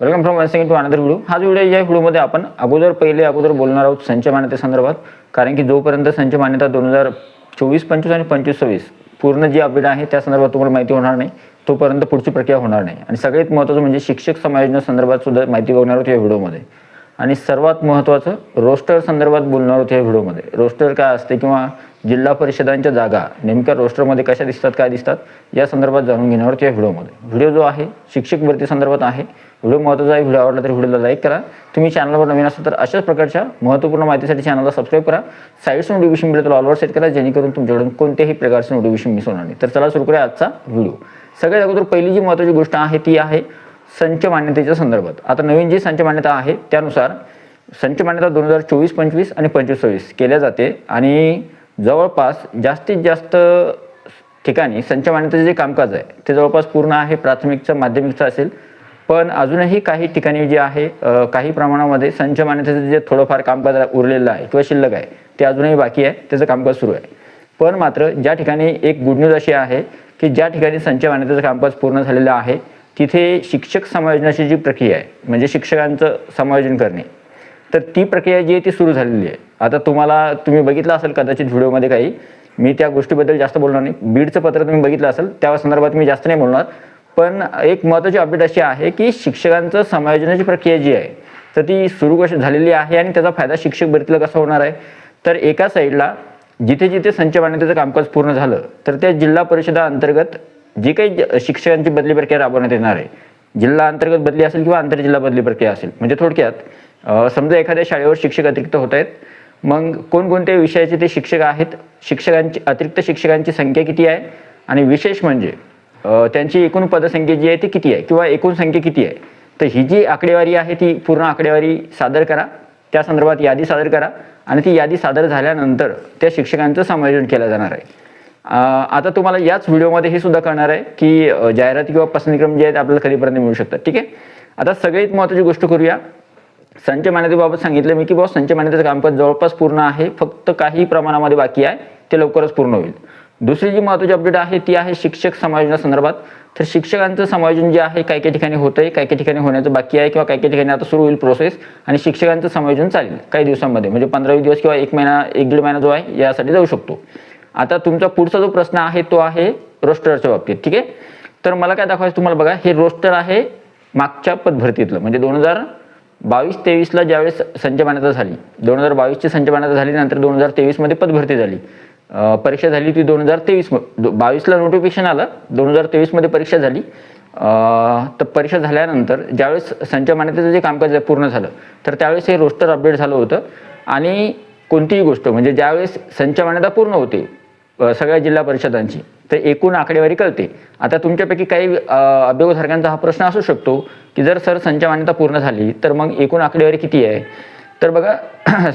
Welcome from one second to another video. हा जो video या व्हिडिओमध्ये आपण अगोदर बोलणार आहोत संच मान्यते संदर्भात, कारण की जोपर्यंत संच मान्यता 2024-25 आणि 25-26 पूर्ण जी अपडेट आहे त्या संदर्भात तुम्हाला माहिती होणार नाही, तोपर्यंत पुढची प्रक्रिया होणार नाही। आणि सगळ्यात महत्त्वाचं म्हणजे शिक्षक समायोजन संदर्भात सुद्धा माहिती बघणार आहोत या व्हिडिओमध्ये। आणि सर्वात महत्त्वाचं रोस्टर संदर्भात बोलणार आहोत या व्हिडिओमध्ये। रोस्टर काय असते किंवा जिल्हा परिषदांच्या जागा नेमक्या रोस्टरमध्ये कशा दिसतात, काय दिसतात या संदर्भात जाणून घेणार आहोत या व्हिडिओमध्ये। व्हिडिओ जो आहे शिक्षक भरती संदर्भात आहे। व्हिडिओ महत्त्वाचा आहे। व्हिडिओ आवडला तर व्हिडिओला लाईक करा। तुम्ही चॅनलवर नवीन असाल तर अशाच प्रकारच्या महत्त्वपूर्ण माहितीसाठी चॅनलला सबस्क्राइब करा। साइडचं नोटिफिकेशन बेल तर ऑलवर सेट करा, जेणेकरून तुमच्याकडून कोणत्याही प्रकारचे नोटिफिकेशन मिस होणार नाही। तर चला सुरू करूया आजचा व्हिडिओ। सगळ्यात अगोदर पहिली जी महत्त्वाची गोष्ट आहे ती आहे संच मान्यतेच्या संदर्भात। आता नवीन जी संच मान्यता आहे त्यानुसार संच मान्यता 2024-25 आणि 25-26 केल्या जाते आणि जवळपास जास्तीत जास्त ठिकाणी संच मान्यतेचे जे कामकाज आहे ते जवळपास पूर्ण आहे। प्राथमिकचं माध्यमिकचं असेल, पण अजूनही काही ठिकाणी जे आहे काही प्रमाणामध्ये संच मान्यतेचं जे थोडंफार कामकाज उरलेलं आहे किंवा शिल्लक आहे ते अजूनही बाकी आहे, त्याचं कामकाज सुरू आहे। पण मात्र ज्या ठिकाणी एक गुड न्यूज अशी आहे की ज्या ठिकाणी संच मान्यतेचं कामकाज पूर्ण झालेलं आहे तिथे शिक्षक समायोजनाची जी प्रक्रिया आहे, म्हणजे शिक्षकांचं समायोजन करणे, तर ती प्रक्रिया जी आहे ती सुरू झालेली आहे। आता तुम्ही बघितलं असेल कदाचित व्हिडिओमध्ये काही, मी त्या गोष्टीबद्दल जास्त बोलणार नाही। बीडचं पत्र तुम्ही बघितलं असेल, त्या संदर्भात मी जास्त नाही बोलणार। पण एक महत्त्वाची अपडेट अशी आहे की शिक्षकांचं समायोजनाची प्रक्रिया जी आहे तर ती सुरू कशी झालेली आहे आणि त्याचा फायदा शिक्षक भरतीला कसा होणार आहे। तर एका साईडला जिथे जिथे संच मान्यतेचं कामकाज पूर्ण झालं तर त्या जिल्हा परिषदा अंतर्गत जी काही शिक्षकांची बदली प्रक्रिया राबवण्यात येणार आहे, जिल्हा अंतर्गत बदली असेल किंवा आंतरजिल्हा बदली प्रक्रिया असेल, म्हणजे थोडक्यात समजा एखाद्या शाळेवर शिक्षक अतिरिक्त होत आहेत, मग कोणकोणत्या विषयाचे ते शिक्षक आहेत, अतिरिक्त शिक्षकांची संख्या किती आहे आणि विशेष म्हणजे त्यांची एकूण पदसंख्या जी आहे ती किती आहे किंवा एकूण संख्या किती आहे, तर ही जी आकडेवारी आहे ती पूर्ण आकडेवारी सादर करा, त्या संदर्भात यादी सादर करा आणि ती यादी सादर झाल्यानंतर त्या शिक्षकांचं समायोजन केलं जाणार आहे। आता तुम्हाला याच व्हिडिओमध्ये हे सुद्धा कळणार आहे की जाहिरात किंवा पसंतीक्रम जे आहेत आपल्याला कधीपर्यंत मिळू शकतात। ठीक आहे, आता सगळ्यात महत्त्वाची गोष्ट करूया। संच मान्यतेबाबत सांगितलं मी की बाबा संच मान्यतेचं कामकाज जवळपास पूर्ण आहे, फक्त काही प्रमाणामध्ये बाकी आहे, ते लवकरच पूर्ण होईल। दुसरी जी महत्त्वाची अपडेट आहे ती आहे शिक्षक समायोजनासंदर्भात। तर शिक्षकांचं समायोजन जे आहे काही काही ठिकाणी होतंय, काही काही ठिकाणी होण्याचं बाकी आहे किंवा काही काही ठिकाणी आता सुरू होईल प्रोसेस आणि शिक्षकांचं समायोजन चालेल काही दिवसांमध्ये, म्हणजे 15 दिवस किंवा 1 महिना 1-1.5 महिना जो आहे यासाठी जाऊ शकतो। आता तुमचा पुढचा जो प्रश्न आहे तो आहे रोस्टरच्या बाबतीत। ठीक आहे, तर मला काय दाखवायचं तुम्हाला, बघा हे रोस्टर आहे मागच्या पदभरतीतलं, म्हणजे 2022-23ला ज्यावेळेस संच मान्यता झाली, 2022ची संच मान्यता झाली, नंतर 2023मध्ये पदभरती झाली, परीक्षा झाली ती 2022ला नोटिफिकेशन आलं, 2023मध्ये परीक्षा झाली। तर परीक्षा झाल्यानंतर ज्यावेळेस संच मान्यतेचं जे कामकाज पूर्ण झालं तर त्यावेळेस हे रोस्टर अपडेट झालं होतं। आणि कोणतीही गोष्ट म्हणजे ज्यावेळेस संच मान्यता पूर्ण होते सगळ्या जिल्हा परिषदांची तर एकूण आकडेवारी कळते। आता तुमच्यापैकी काही अभ्यागतधारकांचा हा प्रश्न असू शकतो की जर सर संच मान्यता पूर्ण झाली तर मग एकूण आकडेवारी किती आहे। तर बघा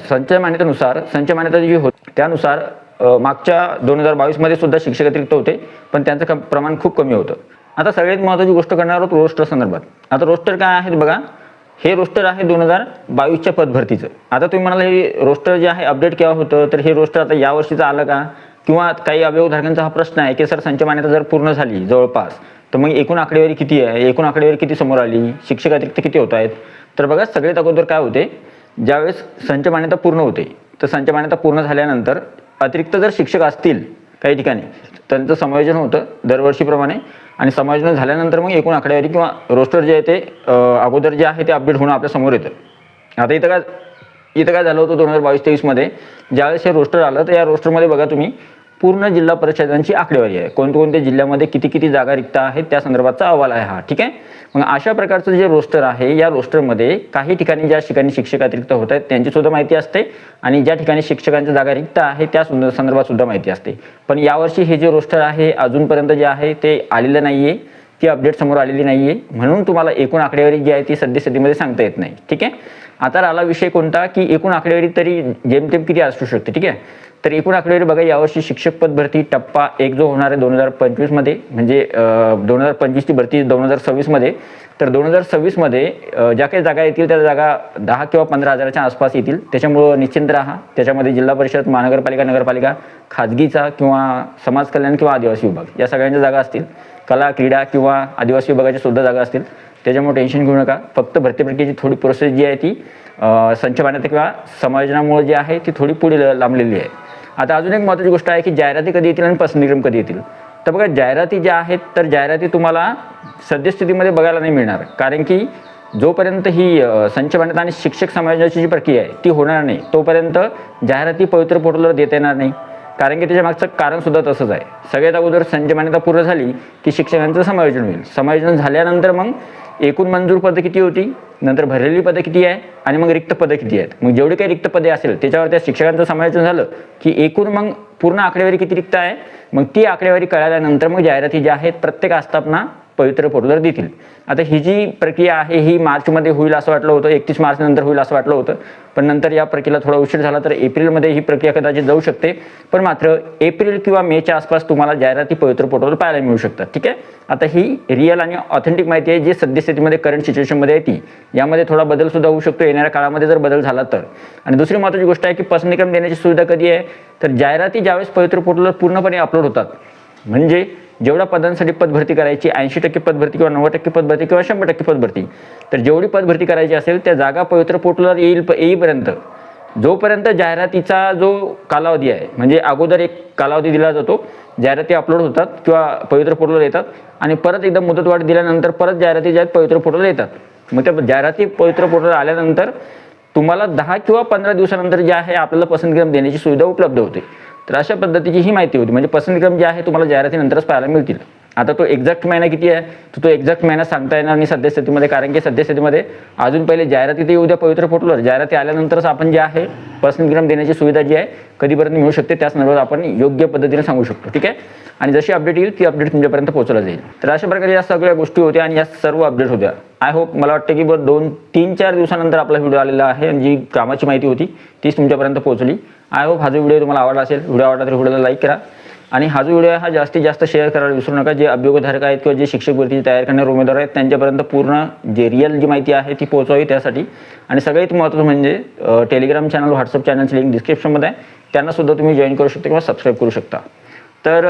संच मान्यतेनुसार संच मान्यता जी होती त्यानुसार मागच्या 2022मध्ये सुद्धा शिक्षक अतिरिक्त होते, पण त्यांचं प्रमाण खूप कमी होतं। आता सगळ्यात महत्त्वाची गोष्ट करणार आहोत रोस्टर संदर्भात। आता रोस्टर काय आहे बघा, हे रोस्टर आहे 2022च्या पदभरतीचं। आता तुम्ही म्हणाल हे रोस्टर जे आहे अपडेट केव्हा होतं, तर हे रोस्टर आता या वर्षीचं आलं का, किंवा काही अभ्यागतधारकांचा हा प्रश्न आहे की सर संच मान्यता जर पूर्ण झाली जवळपास तर मग एकूण आकडेवारी किती आहे, एकूण आकडेवारी किती समोर आली, शिक्षक अतिरिक्त किती होत आहेत। तर बघा सगळ्यात अगोदर काय होते, ज्यावेळेस संच मान्यता पूर्ण होते तर संच मान्यता पूर्ण झाल्यानंतर अतिरिक्त जर शिक्षक असतील काही ठिकाणी त्यांचं समायोजन होतं दरवर्षीप्रमाणे, आणि समायोजन झाल्यानंतर मग एकूण आकडेवारी किंवा रोस्टर जे आहे ते अगोदर जे आहे ते अपडेट होणं आपल्या समोर येतं। आता इथं काय झालं होतं 2022-23मध्ये ज्यावेळेस हे रोस्टर आलं तर या रोस्टरमध्ये बघा तुम्ही पूर्ण जिल्हा परिषदांची आकडेवारी आहे, कोणत्या जिल्ह्यामध्ये किती किती जागा रिक्त आहेत त्या संदर्भातचा अहवाल आहे हा। ठीक आहे, मग अशा प्रकारचं जे रोस्टर आहे या रोस्टरमध्ये काही ठिकाणी ज्या ठिकाणी शिक्षक अतिरिक्त होत आहेत त्यांची सुद्धा माहिती असते आणि ज्या ठिकाणी शिक्षकांच्या जागा रिक्त आहे त्या संदर्भात सुद्धा माहिती असते। पण यावर्षी हे जे रोस्टर आहे अजूनपर्यंत जे आहे ते आलेलं नाही आहे, ती अपडेट समोर आलेली नाही आहे, म्हणून तुम्हाला एकूण आकडेवारी जी आहे ती सद्यस्थितीमध्ये सांगता येत नाही। ठीक आहे, आता आला विषय कोणता की एकूण आकडेवारी तरी जेमतेम किती असू शकते। ठीक आहे, तर एकूण आकडेवारी बघा यावर्षी शिक्षक पद भरती टप्पा 1 जो होणार आहे 2025मध्ये, म्हणजे 2025ची भरती 2026मध्ये, तर 2026मध्ये ज्या काही जागा येतील त्या जागा 10 किंवा 15 हजाराच्या आसपास येतील। त्याच्यामुळं निश्चिंत राहा, त्याच्यामध्ये जिल्हा परिषद, महानगरपालिका, नगरपालिका, खाजगीचा किंवा समाज कल्याण किंवा आदिवासी विभाग या सगळ्यांच्या जागा असतील, कला क्रीडा किंवा आदिवासी विभागाच्या सुद्धा जागा असतील, त्याच्यामुळे टेन्शन घेऊ नका. फक्त भरती प्रक्रियेची थोडी प्रोसेस जी आहे ती संच मान्यता किंवा समायोजनामुळे जी आहे ती थोडी पुढे लांबलेली आहे. आता अजून एक महत्त्वाची गोष्ट आहे की जाहिराती कधी येतील आणि पसंतीक्रम कधी येतील. तर बघा, जाहिराती ज्या आहेत तर जाहिराती तुम्हाला सद्यस्थितीमध्ये बघायला नाही मिळणार, कारण की जोपर्यंत ही संच मान्यता आणि शिक्षक समायोजनाची जी प्रक्रिया आहे ती होणार नाही तोपर्यंत जाहिराती पवित्र पोर्टलवर देता येणार नाही. कारण की त्याच्या मागचं कारण सुद्धा तसंच आहे. सगळ्यात अगोदर संच मान्यता पूर्ण झाली की शिक्षकांचं समायोजन होईल. समायोजन झाल्यानंतर मग एकूण मंजूर पदं किती होती, नंतर भरलेली पदं किती आहे आणि मग रिक्त पदं किती आहेत. मग जेवढी काही रिक्त पदे असेल त्याच्यावर त्या शिक्षकांचं समायोजन झालं की एकूण मग पूर्ण आकडेवारी किती रिक्त आहे, मग ती आकडेवारी कळाल्यानंतर मग जाहिराती ज्या आहेत प्रत्येक आस्थापना पवित्र पोर्टलवर देतील. आता ही जी प्रक्रिया आहे ही मार्चमध्ये होईल असं वाटलं होतं, 31 मार्च नंतर होईल असं वाटलं होतं, पण नंतर या प्रक्रियेला थोडा उशीर झाला तर एप्रिलमध्ये ही प्रक्रिया कदाचित जाऊ शकते. पण मात्र एप्रिल किंवा मेच्या आसपास तुम्हाला जाहिराती पवित्र पोर्टलवर पाहायला मिळू शकतात. ठीक आहे. आता ही रिअल आणि ऑथेंटिक माहिती आहे जी सद्यस्थितीमध्ये करंट सिच्युएशनमध्ये आहे ती. यामध्ये थोडा बदल सुद्धा होऊ शकतो येणाऱ्या काळामध्ये जर बदल झाला तर. आणि दुसरी महत्त्वाची गोष्ट आहे की पसंतीक्रम देण्याची सुविधा कधी आहे, तर जाहिराती ज्यावेळेस पवित्र पोर्टलवर पूर्णपणे अपलोड होतात, म्हणजे जेवढ्या पदांसाठी पदभरती करायची 80% पदभरती किंवा 90% पदभरती किंवा 100% पदभरती, तर जेवढी पदभरती करायची असेल त्या जागा पवित्र पोर्टलवर येईपर्यंत जोपर्यंत जाहिरातीचा जो कालावधी आहे, म्हणजे अगोदर एक कालावधी दिला जातो, जाहिराती अपलोड होतात किंवा पवित्र पोर्टलवर येतात आणि परत एकदा मुदतवाढ दिल्यानंतर परत जाहिराती ज्या आहेत पवित्र पोर्टलवर येतात. मग त्या जाहिराती पवित्र पोर्टलवर आल्यानंतर तुम्हाला 10 किंवा 15 दिवसानंतर जे आहे आपल्याला पसंतीक्रम देण्याची सुविधा उपलब्ध होते. तर अशा पद्धतीची ही माहिती होती. म्हणजे पसंतीक्रम जे आहे तुम्हाला जाहिरातीनंतरच पाहायला मिळतील. आता तो एक्झॅक्ट महिना किती आहे तर तो एक्झॅक्ट महिना सांगता येणार नाही सद्यस्थितीमध्ये, कारण की सद्यस्थितीमध्ये अजून पहिले जाहिराती ते येऊ द्या पवित्र पोर्टलवर. जाहिराती आल्यानंतरच आपण जे आहे पसंतीक्रम देण्याची सुविधा जी आहे कधीपर्यंत मिळू शकते त्या संदर्भात आपण योग्य पद्धतीने सांगू शकतो. ठीक आहे. आणि जशी अपडेट येईल ती अपडेट तुमच्यापर्यंत पोहोचवला जाईल. तर अशा प्रकारे या सगळ्या गोष्टी होत्या आणि या सर्व अपडेट होत्या. आय होप, मला वाटतं की 2-3-4 दिवसानंतर आपला व्हिडिओ आलेला आहे आणि जी कामाची माहिती होती तीच तुमच्यापर्यंत पोहोचली. आय होप हा जो व्हिडिओ तुम्हाला आवडला असेल. व्हिडिओ आवडला तर व्हिडिओला लाईक करा आणि हा जो व्हिडिओ आहे हा जास्तीत जास्त शेअर करायला विसरू नका. जे अभियोगधारक आहेत किंवा जे शिक्षक भरतीची तयार करणारे उमेदवार आहेत त्यांच्यापर्यंत पूर्ण जे रिअल जी माहिती आहे ती पोहोचवावी त्यासाठी. आणि सगळ्यात महत्त्वाचं म्हणजे टेलिग्राम चॅनल, व्हॉट्सअप चॅनलची लिंक डिस्क्रिप्शनमध्ये आहे, त्यांना सुद्धा तुम्ही जॉईन करू शकता किंवा सबस्क्राईब करू शकता. तर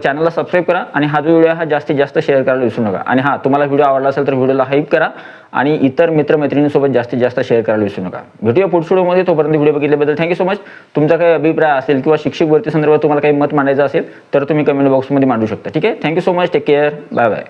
चॅनलला सबस्क्राईब करा आणि हा जो व्हिडिओ हा जास्तीत जास्त शेअर करायला विसरू नका. आणि हां, तुम्हाला व्हिडिओ आवडला असेल तर व्हिडिओला हाईप करा आणि इतर मित्रमैत्रिणींसोबत जास्तीत जास्त शेअर करायला विसरू नका. भेटूया पुढच्या व्हिडिओमध्ये. तोपर्यंत व्हिडिओ बघितल्याबद्दल थँक्यू सो मच. तुमचा काही अभिप्राय असेल किंवा शिक्षक भरती संदर्भात तुम्हाला काही मत मांडायचं असेल तर तुम्ही कमेंट बॉक्समध्ये मांडू शकता. ठीक आहे. Thank you so much. Take care. Bye bye.